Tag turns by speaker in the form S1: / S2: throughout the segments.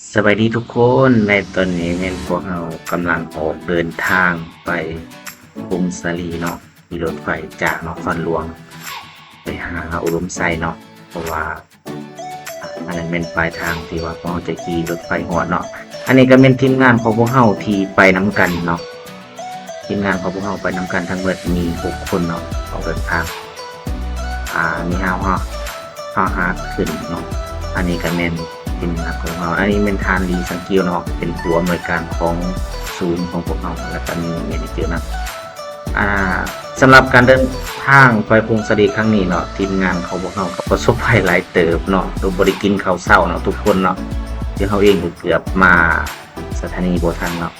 S1: สวัสดีทุกคนในตอนนี้พวกเรากำลังออกเดินทางไปกรุงศรีเนาะมีรถไฟจากนครหลวงไปหาอุดมไซเนาะเพราะว่าอันนั้นเป็นปลายทางที่ว่าพวกเราจะขี่รถไฟหอดเนาะอันนี้ก็เป็นทีมงานของพวกเราที่ไปน้ำกันเนาะทีมงานของพวกเราไปน้ำกันทั้งหมดมี6 คนเนาะออกเดินทางมีห้าขึ้นเนาะอันนี้ก็เป็นทีมงานของเราอันนี้เป็นทานรีสังเกียวเนาะเป็นตัวอำนวยการของศูนย์ของพวกเราแล้วก็มีเมดิเจอร์นะสำหรับการเดินทางไปกรุงศรีครั้งนี้เนาะทีมงานของพวกเราก็ประสบภัยหลายเติบเนาะโดยบริกินข้าวเช้าเนาะทุกคนเนาะที่เขาเองเกือบมาสถานีบ่ทันเนาะ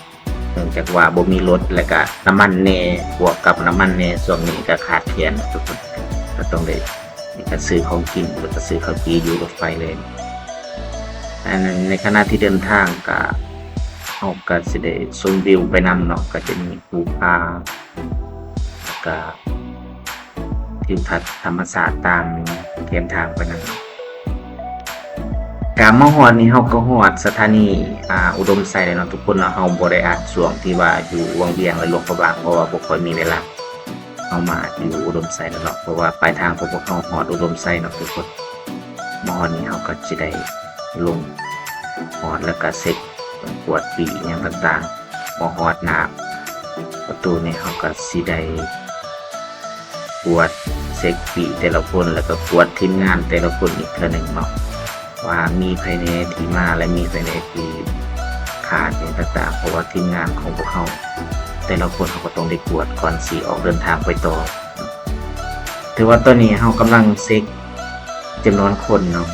S1: เนื่องจากว่าบ่มีรถและก็น้ำมันแน่บวกกับน้ำมันแน่ช่วงนี้ก็ขาดแคลนทุกคนก็ต้องได้มีการซื้อของกินหรือก็ซื้อข้าวจีอยู่รถไฟเลยในขณะที่เดินทางก็เอาก็สิได้ชมวิวไปนำเนาะก็จะมีภูผาก็ทิวทัศน์ธรรมศาสตร์ตามเส้นทางไปนั้นการมาฮอดนี่เฮาก็ฮอดสถานีอุดมไซแล้วเนาะทุกคนเนาะเฮาบ่ได้อัดช่วงที่ว่าอยู่วังเวียงและหลวงพระบางเพราะว่าบ่ค่อยมีเวลาเฮามาอยู่อุดมไซแล้วเนาะเพราะว่าปลายทางของพวกเฮาฮอดอุดมไซเนาะทุกคนมาฮอดนี่เฮาก็สิได้ลงฮอดแล้วก็เซ็ตปวดปีอย่างต่างๆมาฮอดหน้าประตูนี่เฮาก็สิได้ปวดเซ็กปีแต่ละคนแล้วก็ปวดทีมงานแต่ละคนอีกเทื่อนึงเนาะว่ามีภายในที่มาและมีภายในที่ขาดอย่างต่างๆเพราะว่าทีมงานของพวกเขาแต่ละคนเขาก็ต้องได้ปวดก่อนสิออกเดินทางไปต่อถือว่าตอนนี้เรากำลังเซ็กจำนวนคนเนาะ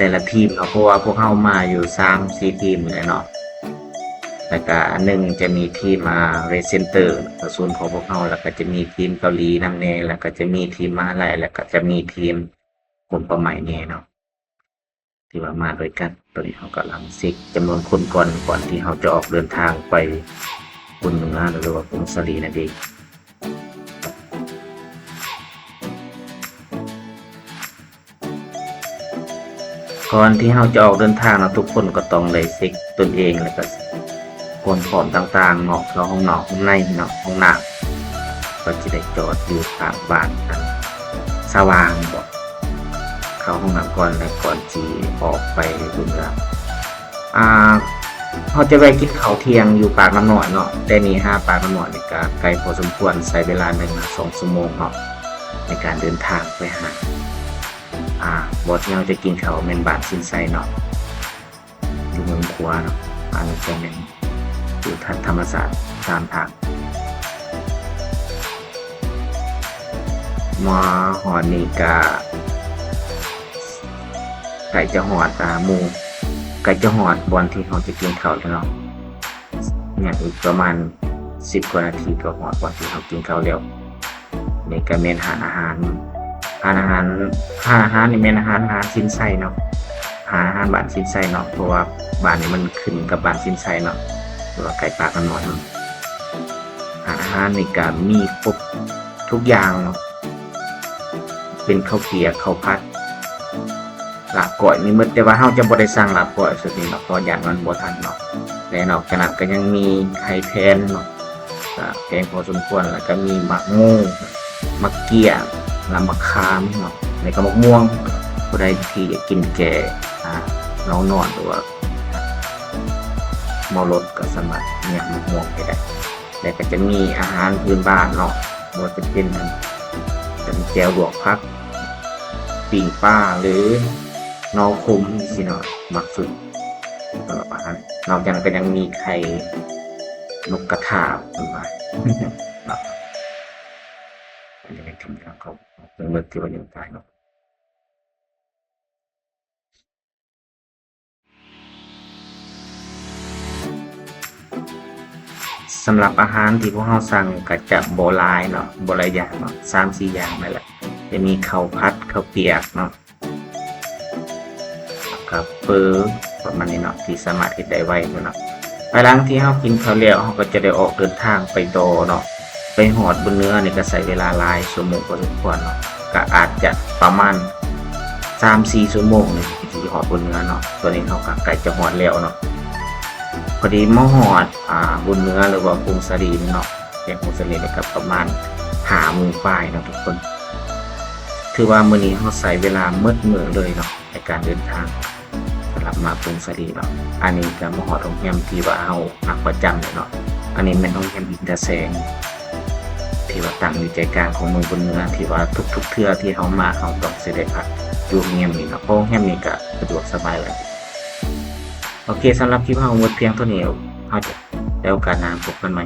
S1: แต่ละทีมเนาะเพราะว่าพวกเขามาอยู่3-4 ทีมเลยเนาะแล้วก็อันนึงจะมีทีมเรเซนเตอร์ศูนย์ของพวกเขาแล้วก็จะมีทีมเกาหลีนำแน่แล้วก็จะมีทีมมาลายแล้วก็จะมีทีมคนประใหม่แน่เนาะที่ว่ามาด้วยกันตอนนี้เขากำลังเช็คจำนวนคนก่อนที่เขาจะออกเดินทางไปกรุงเหนือหรือว่ากรุงศรีนั่นเองก่อนที่เขาจะออกเดินทางนะทุกคนก็ต้องเลยเช็คตนเองแล้วก็คนพร้อมต่างๆเนาะเราห้องนอกห้องในเนาะห้องน้ำก็จะได้จอดอยู่ทางบ้านกันสว่างบอกเข้าห้องน้ำก่อนแล้วก่อนจีออกไปบุญรับเขาจะไปกินข้าวเที่ยงอยู่ปากน้ำหน่อยเนาะแต่นี่ปากน้ำหน่อยนี่ก็ไกลพอสมควรใช้เวลา1-2 ชั่วโมงเนาะในการเดินทางไปหาบทเราจะกินเขาเป็นบาทสินไซเนาะอยู่เมืองครัวเนาะอันนี้จะเป็นอยู่ทัศธรรมศาสตร์ตามทางมาหอนี่กาไก่จะหอดหมูไก่จะหอดบอลที่เขาจะกินเขาแล้วเนาะเนี่ยอีกประมาณ10 กว่านาทีก็หอดบอลที่เขากินเขาแล้วในการเมนหาอาหารนี่เมนอาหารชิ้นไส้เนาะอาหารบ้านชิ้นไส้เนาะเพราะว่าบ้านนี้มันขึ้นกับบ้านชิ้นไส้เนาะหรือว่าไก่ปากกันหน่อยอาหารในการมีครบทุกอย่างเนาะเป็นข้าวเกรี๊ยวข้าวผัดลาบก้อยนี่มื้อแต่ว่าเฮาจะบ่ได้สั่งลาบก้อยสุดนี้เนาะเพราะญาติมันบ่ทันเนาะและนอกจากนั้นก็ยังมีไข่แพนเนาะแพงพอสมควรแล้วก็มีมะม่วงมะเกี้ยลำมะขามเนาะในกระมะม่วงผู้ใดที่อยากกินแก่น้องนอนหรือว่าเมารถก็สามารถเนี่ยมะม่วงไปได้แล้วก็จะมีอาหารพื้นบ้านเนาะบ่ว่าจะเป็นแจ่วลวกผักปิ้งปลาหรือนอคุมสิเนาะมักสุดสำหรับอาหารนอกจากนั้นก็ยังมีไข่นกกระทาด้วยอันนี้เป็นคำที่เขาเป็นเมื่อที่ว่ายังตายเนาะสำหรับอาหารที่พวกเราสั่งก็จะบ่หลายเนาะบ่หลายอย่างเนาะ3-4 อย่างนั่นแหละจะมีข้าวผัดข้าวเปียกเนาะกับเฟอประมาณนี้เนาะที่สามารถเฮ็ดได้ไวเนาะภายหลังที่เรากินข้าวแล้วเราก็จะได้ออกเดินทางไปต่อเนาะไปฮอดบนเหนือนี่ก็ใช้เวลาหลายชั่วโมงพอสมควรเนาะก็อาจจะประมาณ3-4 ชั่วโมงนี่ที่ หอดบนเนื้อเนาะตัวนี้เขาก็ใกล้จะหอดแล้วเนาะพอดีมาหอดบนเนื้อหรือว่ากรุงศรีเนาะอย่างกรุงศรีเนี่ยกับประมาณ5 โมงป่ายเนาะทุกคนถือว่ามื้อนี้เขาใส่เวลามืดมื้อเลยเนาะในการเดินทางสำหรับมากรุงศรีเนาะอันนี้ก็มาหอดโรงแรมที่ว่าเราพักประจำเนาะอันนี้เป็นโรงแรมอินเตอร์แสงที่ว่าตั้งอยู่ใจกลางของเมืองบนเนื้อที่ว่าทุกเทื่อที่เขามาเขาต้องสิได้พักอยู่โรงแรมนี้เนาะเพราะโรงแรมนี้ก็สะดวกสบายเลยโอเคสำหรับคลิปเราหมดเพียงเท่านี้เราจะได้โอกาสหน้าพบกันใหม่